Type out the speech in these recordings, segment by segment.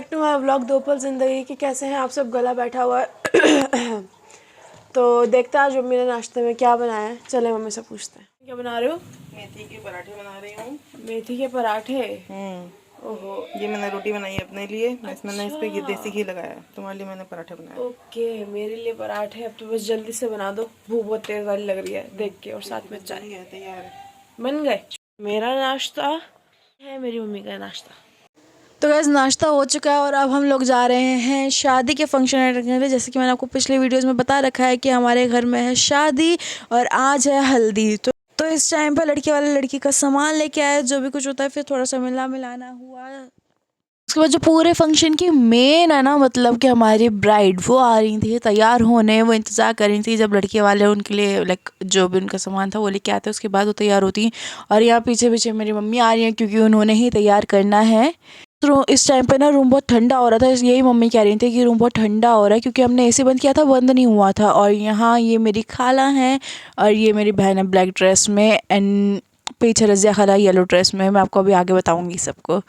Back to my vlog दो पल ज़िंदगी की। कैसे हैं आप सब? गला बैठा हुआ है तो देखते हैं आज मम्मी ने नाश्ते में क्या बनाया है। चले मम्मी से पूछते हैं। क्या बना रहे हो? मेथी के पराठे बना रही हूँ। मेथी के पराठे? ओहो, ये मैंने रोटी बनाई है अपने लिए। मैंने इस पे देसी घी लगाया है। तुम्हारे लिए मैंने पराठे बनाए। ओके, मेरे लिए पराठे। अब तो बस जल्दी से बना दो, भूख बहुत तेज वाली लग रही है देख के। और साथ में चाय तैयार है। बन गए। मेरा नाश्ता है, मेरी मम्मी का नाश्ता। तो गाइस नाश्ता हो चुका है और अब हम लोग जा रहे हैं शादी के फंक्शन अटेंड करने। जैसे कि मैंने आपको पिछले वीडियोस में बता रखा है कि हमारे घर में है शादी और आज है हल्दी। तो इस टाइम पर लड़के वाले लड़की का सामान लेके आए, जो भी कुछ होता है। फिर थोड़ा सा मिलाना हुआ। उसके बाद जो पूरे फंक्शन की मेन है ना, मतलब कि हमारी ब्राइड वो आ रही थी तैयार होने। वो इंतज़ार कर रही थी जब लड़के वाले उनके लिए लाइक जो भी उनका सामान था वो लेके आते, उसके बाद वो तैयार होती। और यहाँ पीछे पीछे मेरी मम्मी आ रही है क्योंकि उन्होंने ही तैयार करना है। तो इस टाइम पे ना रूम बहुत ठंडा हो रहा था, यही मम्मी कह रही थी कि रूम बहुत ठंडा हो रहा है क्योंकि हमने एसी बंद किया था, बंद नहीं हुआ था। और यहाँ ये मेरी खाला हैं और ये मेरी बहन है ब्लैक ड्रेस में, एंड पीछे रज़िया खाला येलो ड्रेस में। मैं आपको अभी आगे बताऊँगी सबको।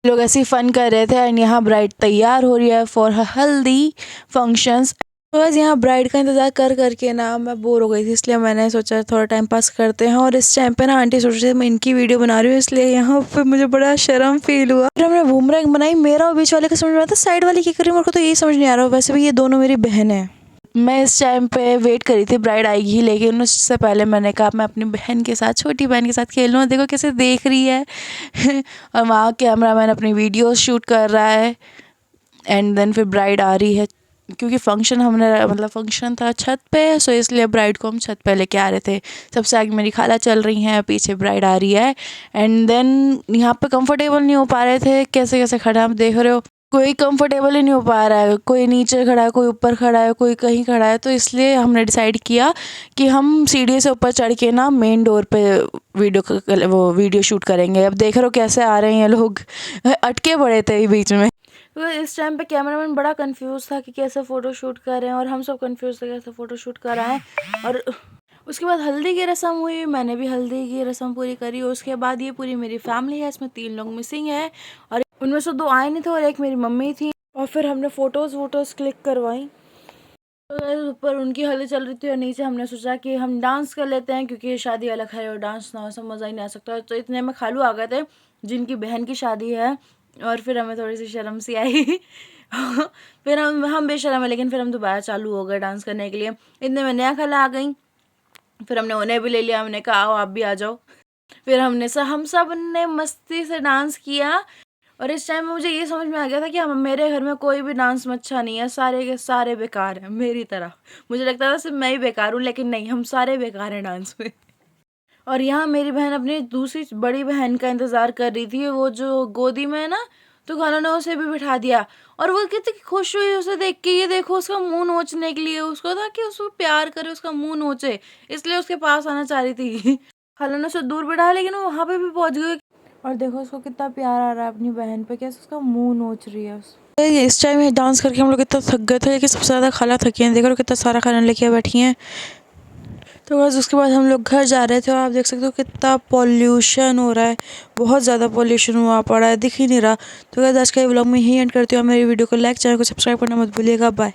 लोग ऐसे ही फन कर रहे थे एंड यहाँ ब्राइड तैयार हो रही है फॉर हल्दी फंक्शंस। तो बस यहाँ ब्राइड का इंतज़ार कर करके ना मैं बोर हो गई थी, इसलिए मैंने सोचा थोड़ा टाइम पास करते हैं। और इस टाइम पे ना आंटी सोच रही थी मैं इनकी वीडियो बना रही हूँ, इसलिए यहाँ पे मुझे बड़ा शर्म फील हुआ। फिर हमने बूमरैंग बनाई। मेरा और बीच वाले का समझ में आता, साइड वाली क्या कर रही है मेरे को तो यही समझ नहीं आ रहा। वैसे भी ये दोनों मेरी बहन है। मैं इस टाइम पे वेट करी थी ब्राइड आएगी, लेकिन उससे पहले मैंने कहा मैं अपनी बहन के साथ, छोटी बहन के साथ खेल लूँ। देखो कैसे देख रही है और वहाँ कैमरा मैन अपनी वीडियो शूट कर रहा है। एंड देन फिर ब्राइड आ रही है क्योंकि फंक्शन था छत पे, सो इसलिए ब्राइड को हम छत पे लेके आ रहे थे। सबसे आगे मेरी खाला चल रही हैं, पीछे ब्राइड आ रही है। एंड देन यहाँ पे कंफर्टेबल नहीं हो पा रहे थे, कैसे कैसे खड़ा आप देख रहे हो। कोई कंफर्टेबल ही नहीं हो पा रहा है, कोई नीचे खड़ा है, कोई ऊपर खड़ा है, कोई कहीं खड़ा है। तो इसलिए हमने डिसाइड किया कि हम सीढ़ी से ऊपर चढ़ के ना मेन डोर पे वीडियो शूट करेंगे। अब देख रहे हो कैसे आ रहे हैं लोग, अटके पड़े थे बीच में। तो इस टाइम पे कैमरामैन बड़ा कंफ्यूज था कि कैसे फ़ोटो शूट कर रहे हैं, और हम सब कंफ्यूज थे कैसे फ़ोटो शूट कर रहे हैं। और उसके बाद हल्दी की रस्म हुई, मैंने भी हल्दी की रस्म पूरी करी। उसके बाद ये पूरी मेरी फैमिली है, इसमें 3 लोग मिसिंग है और उनमें से 2 आए नहीं थे और एक मेरी मम्मी थी। और फिर हमने फ़ोटोज़ क्लिक करवाई। तो ऊपर उनकी हल्दी चल रही थी और नीचे हमने सोचा कि हम डांस कर लेते हैं क्योंकि शादी अलग है और डांस ना हो सब मज़ा ही नहीं आ सकता। तो इतने में खालू आ गए थे जिनकी बहन की शादी है, और फिर हमें थोड़ी सी शर्म सी आई फिर हम बेशर्म है, लेकिन फिर हम दोबारा चालू हो गए डांस करने के लिए। इतने में नया खाला आ गई, फिर हमने उन्हें भी ले लिया। हमने कहा आओ आप भी आ जाओ। फिर हम सब ने मस्ती से डांस किया। और इस टाइम में मुझे ये समझ में आ गया था कि मेरे घर में कोई भी डांस में अच्छा नहीं है, सारे के सारे बेकार हैं मेरी तरह। मुझे लगता था सिर्फ मैं ही बेकार हूँ, लेकिन नहीं, हम सारे बेकार हैं डांस में। और यहाँ मेरी बहन अपनी दूसरी बड़ी बहन का इंतज़ार कर रही थी, वो जो गोदी में है ना, तो खाला ने उसे भी बिठा दिया। और वो कितनी खुश हुई उसे देख के। ये देखो उसका मुंह नोचने के लिए, उसको था कि उसको प्यार करे, उसका मुंह नोचे, इसलिए उसके पास आना चाह रही थी खाला ने उसे दूर बिठाया, लेकिन वो वहाँ पे भी पहुँच गई। और देखो उसको कितना प्यार आ रहा है अपनी बहन पे, कैसे उसका मुंह नोच रही है। इस टाइम ये डांस करके हम लोग इतना थक गए थे, लेकिन सबसे ज़्यादा खाला थकी हैं। देखो कितना सारा खाना लेके बैठी हैं। तो बस उसके बाद हम लोग घर जा रहे थे और आप देख सकते हो कितना पॉल्यूशन हो रहा है, बहुत ज़्यादा पॉल्यूशन हुआ पड़ा है, दिख ही नहीं रहा। तो बस आज का व्लॉग में यही एंड करती हूँ। मेरी वीडियो को लाइक, चैनल को सब्सक्राइब करना मत भूलिएगा। बाय।